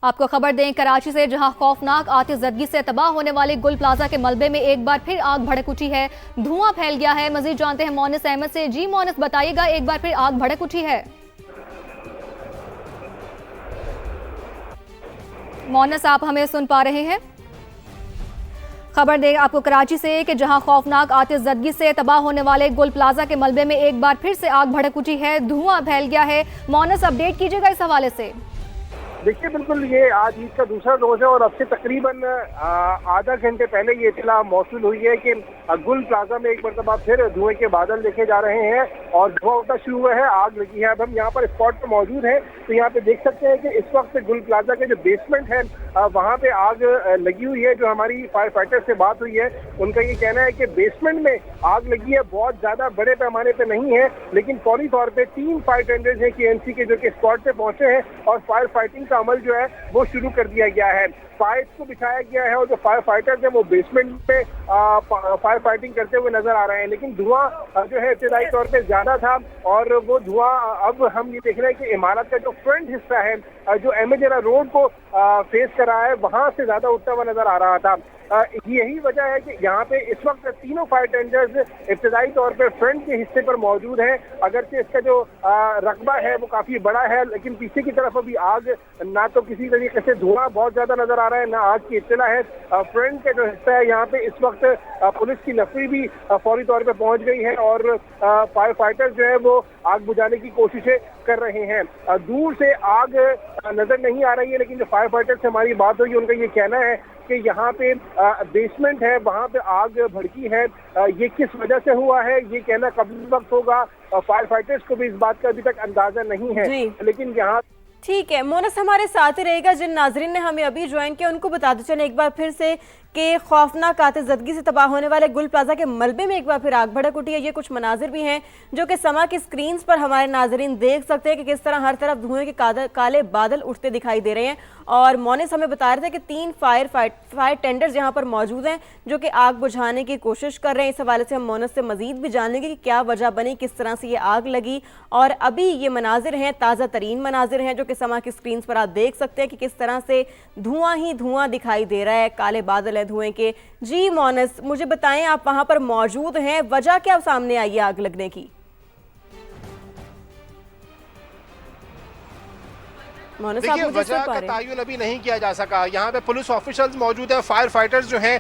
आपको खबर दें कराची से, जहां खौफनाक आतिशज़दगी से तबाह होने वाले गुल प्लाजा के मलबे में एक बार फिर आग भड़क उठी है। धुआं फैल गया है। मजीद जानते हैं मोनिस अहमद से। जी मोनिस, बताइएगा, एक बार फिर आग भड़क उठी है। मोनिस, आप हमें सुन पा रहे हैं? खबर दें आपको कराची से कि जहां खौफनाक आतिशज़दगी से तबाह होने वाले गुल प्लाजा के मलबे में एक बार फिर से आग भड़क उठी है। धुआं फैल गया है। मोनिस, अपडेट कीजिएगा इस हवाले से। देखिए, बिल्कुल ये आज ईद का दूसरा रोज है और अब से तकरीबन आधा घंटे पहले ये इत्तला मौसूल हुई है कि गुल प्लाजा में एक मरतबा फिर धुएं के बादल देखे जा रहे हैं और धुआं उठना शुरू हुआ है, आग लगी है। अब हम यहाँ पर स्पॉट पर मौजूद हैं, तो यहाँ पे देख सकते हैं कि इस वक्त गुल प्लाजा के जो बेसमेंट है वहाँ पे आग लगी हुई है। जो हमारी फायर फाइटर से बात हुई है, उनका ये कहना है कि बेसमेंट में आग लगी है, बहुत ज्यादा बड़े पैमाने पे नहीं है, लेकिन फौरी तौर पे 3 फायर टेंडर्स हैं KMC के, जो कि स्पॉट पे पहुंचे हैं और फायर फाइटिंग का अमल जो है वो शुरू कर दिया गया है। पाइप को बिछाया गया है और जो फायर फाइटर्स हैं वो बेसमेंट पे फायर फाइटिंग करते हुए नजर आ रहे हैं, लेकिन धुआं जो है इब्तदाई तौर पे ज्यादा था और वो धुआं अब हम ये देख रहे हैं कि इमारत का जो फ्रंट हिस्सा है, जो एमएजरा रोड को फेस कर रहा है, वहां से ज्यादा उठता हुआ नजर आ रहा था। यही वजह है कि यहाँ पे इस वक्त तीनों फायर टेंडर्स इब्तदाई तौर पर फ्रंट के हिस्से पर मौजूद हैं। अगरचे इसका जो रकबा है वो काफी बड़ा है, लेकिन पीछे की तरफ अभी आग ना तो किसी तरीके से धुआं बहुत ज्यादा नजर आ रहा है, ना आग की इत्तला है। फ्रंट का जो हिस्सा है यहाँ पे इस वक्त पुलिस की नफरी भी फौरी तौर पे पहुंच गई है और फायर फाइटर्स जो है वो आग बुझाने की कोशिशें कर रहे हैं। दूर से आग नजर नहीं आ रही है, लेकिन जो फायर फाइटर से हमारी बात हुई, उनका ये कहना है कि यहाँ पे बेसमेंट है, वहाँ पे आग भड़की है। ये किस वजह से हुआ है ये कहना कभी वक्त होगा। फायर फाइटर्स को भी इस बात का अभी तक अंदाजा नहीं है, लेकिन यहाँ ठीक है। मोनिस हमारे साथ ही रहेगा। जिन नाजरीन ने हमें अभी ज्वाइन किया उनको बताते चले एक बार फिर से कि खौफनाक आतिशज़दगी से तबाह होने वाले गुल प्लाजा के मलबे में एक बार फिर आग भड़क उठी है। ये कुछ मनाजिर भी हैं जो कि समा की स्क्रीन पर हमारे नाजरीन देख सकते हैं कि किस तरह हर तरफ धुएं के काले बादल उठते दिखाई दे रहे हैं। और मोनिस हमें बता रहे थे कि 3 फायर टेंडर्स यहाँ पर मौजूद हैं जो कि आग बुझाने की कोशिश कर रहे हैं। इस हवाले से हम मोनिस से मजीद भी जान लेंगे कि क्या वजह बनी, किस तरह से ये आग लगी। और अभी ये मनाजिर हैं, ताज़ा तरीन मनाजिर हैं जो कि समा की स्क्रीन पर आप देख सकते हैं कि किस तरह से धुआं ही धुआं दिखाई दे रहा है, काले बादल है धुएं के। जी मोनिस, मुझे बताएं, आप वहां पर मौजूद हैं, वजह क्या सामने आई है आग लगने की? देखिए, वजह का तयन अभी नहीं किया जा सका। यहाँ पे पुलिस ऑफिशियल्स मौजूद हैं, फायर फाइटर्स जो हैं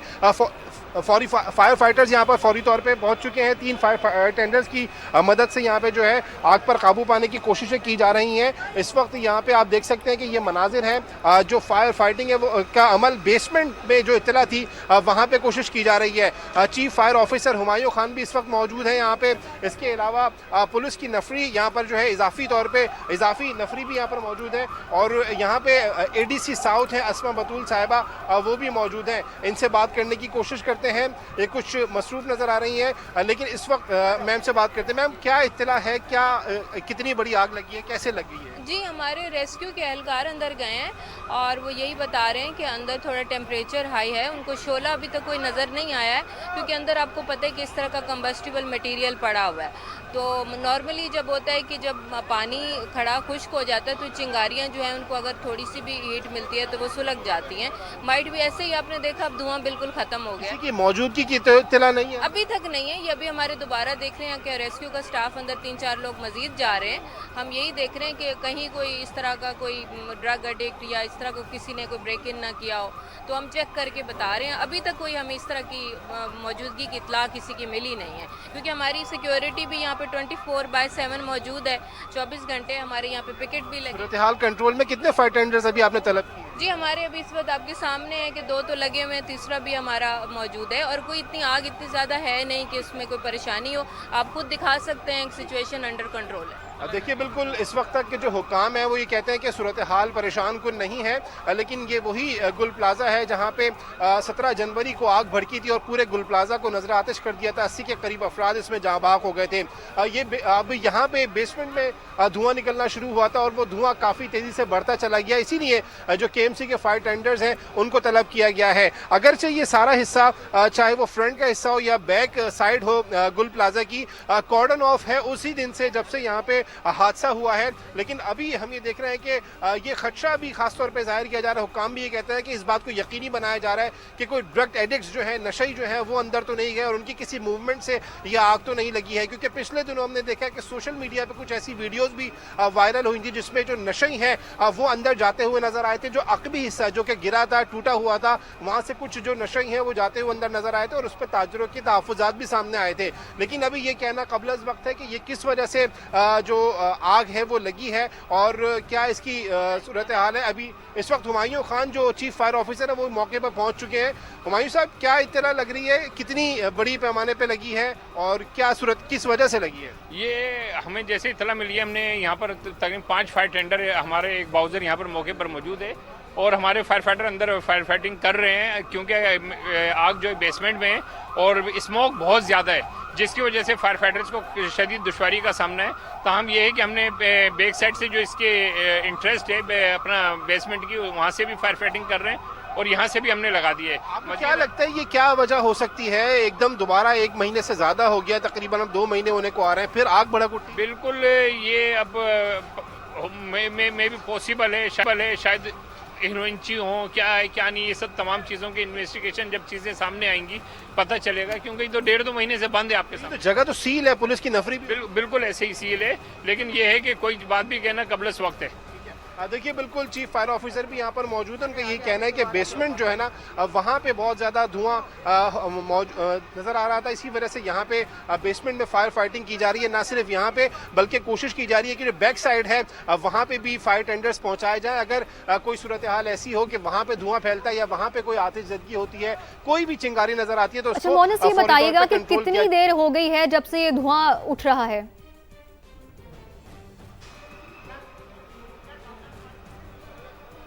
फायर फाइटर्स यहाँ पर फौरी तौर पे पहुँच चुके हैं। 3 फायर टेंडर्स की मदद से यहाँ पे जो है आग पर काबू पाने की कोशिशें की जा रही हैं। इस वक्त यहाँ पे आप देख सकते हैं कि ये मनाजिर हैं, जो फायर फाइटिंग है वो का अमल बेसमेंट में जो इत्तला थी वहाँ पे कोशिश की जा रही है। Chief fire officer Humayun Khan भी इस वक्त मौजूद हैं यहाँ पे। इसके अलावा पुलिस की नफरी यहाँ पर जो है इजाफी नफरी भी यहाँ पर मौजूद है और यहाँ पे ADC साउथ है अस्मा बतूल साहिबा, वो भी मौजूद हैं। इनसे बात करने की कोशिश करते हैं। ये कुछ मसरूफ नजर आ रही हैं, लेकिन इस वक्त मैम से बात करते हैं। मैम, क्या इत्तला है, क्या कितनी बड़ी आग लगी है, कैसे लगी है? जी, हमारे रेस्क्यू के एहलकार अंदर गए हैं और वो यही बता रहे हैं कि अंदर थोड़ा टेम्परेचर हाई है। उनको शोला अभी तक कोई नज़र नहीं आया है, क्योंकि अंदर आपको पता है कि इस तरह का कंबस्टिबल मटेरियल पड़ा हुआ है। तो नॉर्मली जब होता है कि जब पानी खड़ा खुश्क हो जाता है तो चिंगारियाँ जो हैं उनको अगर थोड़ी सी भी हीट मिलती है तो वो सुलग जाती हैं। माइट भी ऐसे ही आपने देखा, अब धुआं बिल्कुल ख़त्म हो गया। किसी की मौजूदगी की इत्तला नहीं है अभी तक नहीं है। ये अभी हमारे दोबारा देख रहे हैं कि रेस्क्यू का स्टाफ अंदर 3-4 लोग मजीद जा रहे हैं। हम यही देख रहे हैं कि कहीं कोई इस तरह का कोई ड्रग एडिक्ट या इस तरह को किसी ने कोई ब्रेक इन ना किया हो, तो हम चेक करके बता रहे हैं। अभी तक कोई हमें इस तरह की मौजूदगी की इत्तला किसी की मिली नहीं है, क्योंकि हमारी सिक्योरिटी भी यहाँ पे 24/7 मौजूद है। 24 घंटे हमारे यहाँ पे पिकेट भी लगे। सूरत-ए-हाल कंट्रोल में कितने फायर टेंडर्स अभी आपने तलब किए? जी, हमारे अभी इस वक्त आपके सामने है कि 2 तो लगे हुए हैं, तीसरा भी हमारा मौजूद है और कोई इतनी आग इतनी ज़्यादा है नहीं कि उसमें कोई परेशानी हो। आप खुद दिखा सकते हैं, सिचुएशन अंडर कंट्रोल है। देखिए, बिल्कुल इस वक्त तक के जो हुकाम है वो ये कहते हैं कि सूरत हाल परेशान कुन नहीं है, लेकिन ये वही गुल प्लाजा है जहाँ पे 17 जनवरी को आग भड़की थी और पूरे गुल प्लाजा को नजर आतिश कर दिया था। 80 के करीब अफराद इसमें जाँ बाग हो गए थे। अब यहाँ पे बेसमेंट में धुआं निकलना शुरू हुआ था और वो धुआं काफ़ी तेज़ी से बढ़ता चला गया। इसीलिए जो KMC के फायर टेंडर्स हैं उनको तलब किया गया है। अगरचे ये सारा हिस्सा, चाहे वो फ्रंट का हिस्सा हो या बैक साइड हो गुल प्लाजा की, कॉर्डन ऑफ है उसी दिन से जब से यहाँ पे हादसा हुआ है। लेकिन अभी हम ये देख रहे हैं कि ये खदशा भी खासतौर पर जाहिर किया जा रहा है। हुक्काम भी ये कहते हैं कि इस बात को यकीनी बनाया जा रहा है कि कोई ड्रग एडिक्ट्स जो है, नशई जो है, वो अंदर तो नहीं गए और उनकी किसी मूवमेंट से ये आग तो नहीं लगी है। क्योंकि पिछले दिनों हमने देखा कि सोशल मीडिया पे कुछ ऐसी वीडियोस भी वायरल हुई थी जिसमें जो नशई हैं वो अंदर जाते हुए नजर आए थे। जो अकबी हिस्सा जो कि गिरा था, टूटा हुआ था, वहां से कुछ जो नशई हैं वो जाते हुए अंदर नजर आए थे और उस पर ताजरों के तहफ़्फ़ुज़ात भी सामने आए थे। लेकिन अभी ये कहना क़ब्ल अज़ वक्त है कि ये किस वजह से जो आग है वो लगी है और क्या इसकी सूरत हाल है। अभी इस वक्त हुमायूं खान जो चीफ फायर ऑफिसर है वो मौके पर पहुंच चुके हैं। हुमायूं साहब, क्या इत्तला लग रही है, कितनी बड़ी पैमाने पे लगी है और क्या सूरत किस वजह से लगी है? ये हमें जैसे इत्तला मिली है, हमने यहाँ पर तकरीबन 5 फायर टेंडर हमारे एक बाउजर यहाँ पर मौके पर मौजूद है और हमारे फायर फाइटर अंदर फायर फाइटिंग कर रहे हैं क्योंकि आग जो है बेसमेंट में है और स्मोक बहुत ज़्यादा है जिसकी वजह से फायर फाइटर्स को शदीद दुश्वारी का सामना है। ताहम ये है कि हमने बैक साइड से जो इसके इंटरेस्ट है अपना बेसमेंट की, वहाँ से भी फायर फाइटिंग कर रहे हैं और यहाँ से भी हमने लगा दिए। आपको क्या लगता है ये क्या वजह हो सकती है? एकदम दोबारा 1 महीने से ज़्यादा हो गया, तकरीबन अब 2 महीने होने को आ रहे हैं, फिर आग भड़क उठी। बिल्कुल, ये अब मे भी पॉसिबल है, शायद हीरोइनची हो, क्या है क्या नहीं, ये सब तमाम चीज़ों की इन्वेस्टिगेशन जब चीज़ें सामने आएंगी पता चलेगा। क्योंकि तो 1.5-2 महीने से बंद है आपके सामने। तो जगह तो सील है, पुलिस की नफरी बिल्कुल ऐसे ही सील है, लेकिन ये है कि कोई बात भी कहना क़ब्ल वक्त है। देखिए, बिल्कुल चीफ फायर ऑफिसर भी यहाँ पर मौजूद है। उनका यही कहना है कि बेसमेंट जो है ना वहाँ पे बहुत ज़्यादा धुआं नज़र आ रहा था। इसी वजह से यहाँ पे बेसमेंट में फायर फाइटिंग की जा रही है। ना सिर्फ यहाँ पे बल्कि कोशिश की जा रही है कि जो बैक साइड है वहाँ पे भी फायर टेंडर्स पहुँचाए जाए। अगर कोई सूरत हाल ऐसी हो कि वहाँ पे धुआं फैलता है या वहाँ पे कोई आतिशज़दगी होती है, कोई भी चिंगारी नजर आती है तो अच्छा मोनिस, ये बताइएगा कि कितनी देर हो गई है जब से ये धुआं उठ रहा है?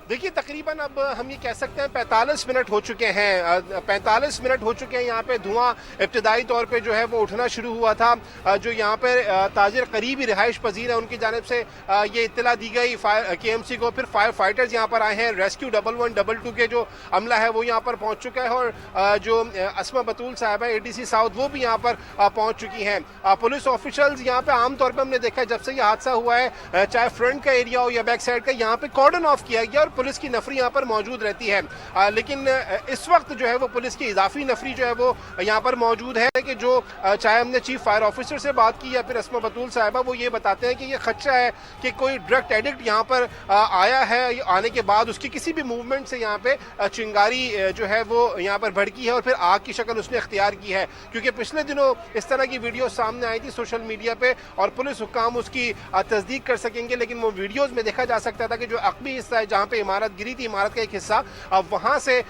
देखिए, तकरीबन अब हम ये कह सकते हैं 45 मिनट हो चुके हैं। 45 मिनट हो चुके हैं। यहाँ पे धुआं इब्तदाई तौर पे जो है वो उठना शुरू हुआ था। जो यहाँ पे ताजिर करीबी रिहाइश पजीर है उनकी जानिब से ये इत्तला दी गई फायर KMC को। फिर फायर फाइटर्स यहाँ पर आए हैं। रेस्क्यू 1112 के जो अमला है वो यहाँ पर पहुँच चुका है और जो अस्मा बतूल साहब है ADC साउथ वो भी यहाँ पर पहुँच चुकी हैं। पुलिस ऑफिशल्स यहाँ पे आमतौर पर हमने देखा है जब से ये हादसा हुआ है, चाहे फ्रंट का एरिया हो या बैक साइड का, यहाँ पे कॉर्डन ऑफ किया गया और पुलिस की नफरी यहाँ पर मौजूद रहती है। लेकिन इस वक्त जो है वो पुलिस की इजाफी नफरी जो है वो यहाँ पर मौजूद है कि जो चाहे हमने चीफ फायर ऑफिसर से बात की या फिर अस्मा बतूल साहिबा, वो ये बताते हैं कि ये खदशा है कि कोई ड्रग एडिक्ट यहाँ पर आया है, आने के बाद उसकी किसी भी मूवमेंट से यहाँ पे चिंगारी जो है वो यहाँ पर भड़की है और फिर आग की शक्ल उसने अख्तियार की है। क्योंकि पिछले दिनों इस तरह की वीडियो सामने आई थी सोशल मीडिया पे और पुलिस हुक्काम उसकी तस्दीक कर सकेंगे, लेकिन वो वीडियोज में देखा जा सकता था कि जो अकबी हिस्सा है जहाँ पे इमारत गिरी थी, इमारत का एक हिस्सा, वहां से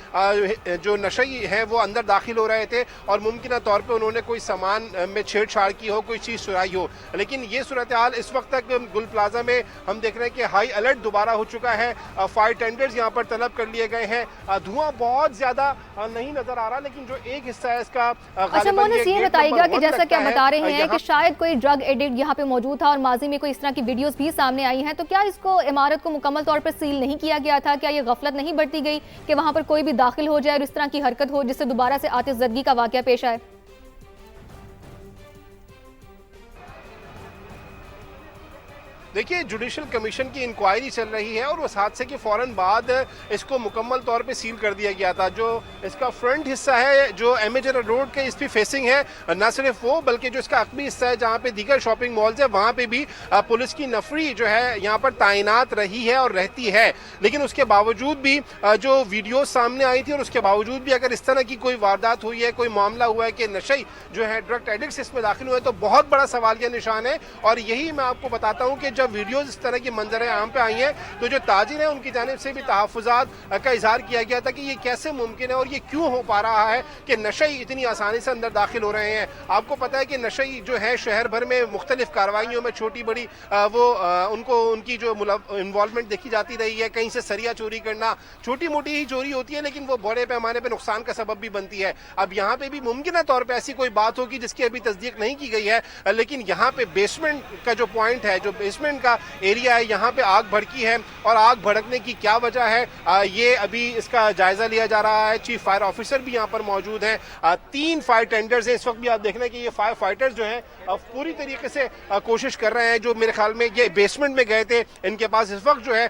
जो नशई है वो अंदर दाखिल हो रहे थे और मुमकिन तौर पे उन्होंने कोई सामान में छेड़छाड़ की हो, कोई चीज चुराई हो। लेकिन ये सूरत हाल इस वक्त तक गुल प्लाजा में हम देख रहे हैं कि हाई अलर्ट दोबारा हो चुका है। फायर टेंडर्स यहाँ पर तलब कर लिए गए हैं। धुआं बहुत ज्यादा नहीं नजर आ रहा, लेकिन जो एक हिस्सा है इसका अच्छा मोनिस, ये बताइएगा कि जैसा कि आप बता रहे हैं कि शायद कोई ड्रग एडिक्ट यहाँ पे मौजूद था और माजी में कोई इस तरह की वीडियोस भी सामने आई हैं, तो क्या इसको इमारत को मुकम्मल तौर पर सील नहीं किया गया था? क्या ये गफलत नहीं बरती गई कि वहां पर कोई भी दाखिल हो जाए और इस तरह की हरकत हो जिससे दोबारा से आतिशज़दगी का वाकया पेश आए? देखिए, जुडिशल कमीशन की इंक्वायरी चल रही है और उस हादसे के फौरन बाद इसको मुकम्मल तौर पे सील कर दिया गया था। जो इसका फ्रंट हिस्सा है जो एमेजर रोड के इस पे फेसिंग है, न सिर्फ वो बल्कि जो इसका अकबी हिस्सा है जहाँ पे दीगर शॉपिंग मॉल्स है वहाँ पे भी पुलिस की नफरी जो है यहाँ पर तैनात रही है और रहती है। लेकिन उसके बावजूद भी जो वीडियो सामने आई थी और उसके बावजूद भी अगर इस तरह की कोई वारदात हुई है, कोई मामला हुआ है कि नशई जो है ड्रग एडिक्ट्स इसमें दाखिल हुए, तो बहुत बड़ा सवालिया निशान है। और यही मैं आपको बताता हूँ कि जब वीडियोस इस तरह की मंजरें आम पे आई हैं तो जो ताजिर है उनकी जानिब से भी तहफ़्फ़ुज़ात का इजहार किया गया था कि ये कैसे मुमकिन है और ये क्यों हो पा रहा है कि नशई इतनी आसानी से अंदर दाखिल हो रहे हैं। आपको पता है कि नशई जो है शहर भर में मुख्तलिफ कार्रवाइयों में छोटी बड़ी उनको उनकी जो इन्वॉल्वमेंट देखी जाती रही है। कहीं से सरिया चोरी करना छोटी मोटी ही चोरी होती है, लेकिन वो बड़े पैमाने पर नुकसान का सबब भी बनती है। अब यहाँ पे भी मुमकिन तौर पर ऐसी कोई बात होगी जिसकी अभी तस्दीक नहीं की गई है, लेकिन यहाँ पे बेसमेंट का जो पॉइंट है, जो बेसमेंट बेसमेंट का एरिया है, यहाँ पे आग भड़की है और आग भड़कने की क्या वजह है ये अभी इसका जायजा लिया जा रहा है। चीफ फायर ऑफिसर भी यहाँ पर मौजूद हैं, 3 फायर टेंडर्स हैं। इस वक्त भी आप देख रहे हैं कि ये फायर फाइटर्स जो हैं पूरी तरीके से कोशिश कर रहे हैं। जो मेरे ख्याल में ये बेसमेंट में गए थे, इनके पास इस वक्त जो है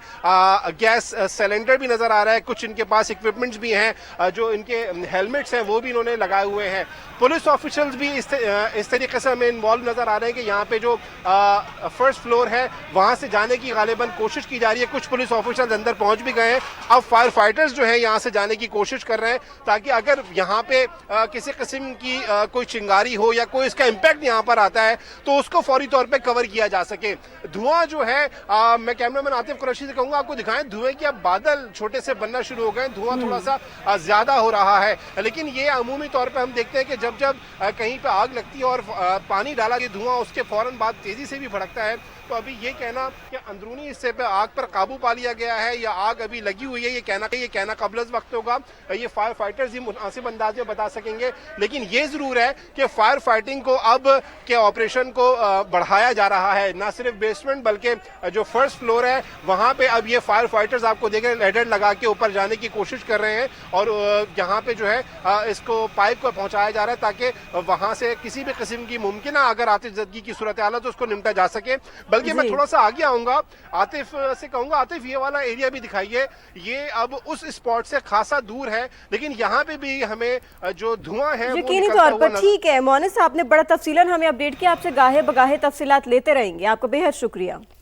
गैस सिलेंडर भी नजर आ रहा है, कुछ इनके पास इक्विपमेंट्स भी हैं, जो इनके हेलमेट्स हैं वो भी इन्होंने लगाए हुए हैं। पुलिस ऑफिशियल्स भी इस तरीके से हमें इन्वॉल्व नजर आ रहे हैं कि यहाँ पे जो फर्स्ट फ्लोर है वहां से जाने की गालिबन कोशिश की जा रही है। कुछ पुलिस ऑफिसर्स अंदर पहुंच भी गए हैं। अब फायर फाइटर्स जो है यहाँ से जाने की कोशिश कर रहे हैं ताकि अगर यहाँ पे किसी किस्म की कोई चिंगारी हो या कोई इसका इम्पैक्ट यहाँ पर आता है तो उसको फौरी तौर पे कवर किया जा सके। धुआं जो है मैं कैमरामैन आतिफ कुरैशी से कहूंगा आपको दिखाएं, धुएं के अब बादल छोटे से बनना शुरू हो गए, धुआं थोड़ा सा ज्यादा हो रहा है। लेकिन ये अमूमी तौर पे हम देखते हैं कि जब जब कहीं पे आग लगती है और पानी डाला ये धुआं उसके फौरन बाद तेजी से भी भड़कता है। तो अभी ये कहना कि अंदरूनी हिस्से पे आग पर काबू पा लिया गया है या आग अभी लगी हुई है, ये कहना कबल वक्त होगा, ये फायर फाइटर्स ही मुनासिब अंदाज में बता सकेंगे। लेकिन ये जरूर है कि फायर फाइटिंग को अब के ऑपरेशन को बढ़ाया जा रहा है, ना सिर्फ बेसमेंट बल्कि जो फर्स्ट फ्लोर है वहां पे अब ये फायर फाइटर्स आपको देख रहे हैं लैडर लगा के ऊपर जाने की कोशिश कर रहे हैं और यहाँ पे जो है इसको पाइप को पहुंचाया जा रहा है ताकि वहां से किसी भी किस्म की मुमकिन अगर आतिशज़दगी की सूरत हाल है तो उसको निपटा जा सके। बल्कि मैं थोड़ा सा आगे आऊंगा, आतिफ से कहूंगा आतिफ ये वाला एरिया भी दिखाइए। ये अब उस स्पॉट से खासा दूर है लेकिन यहाँ पे भी हमें जो धुआं है यकीनी तौर पर ठीक है। मोनिस साहब ने बड़ा तफसीलन हमें अपडेट किया, आपसे गाहे बगाहे तफसीलात लेते रहेंगे। आपका बेहद शुक्रिया।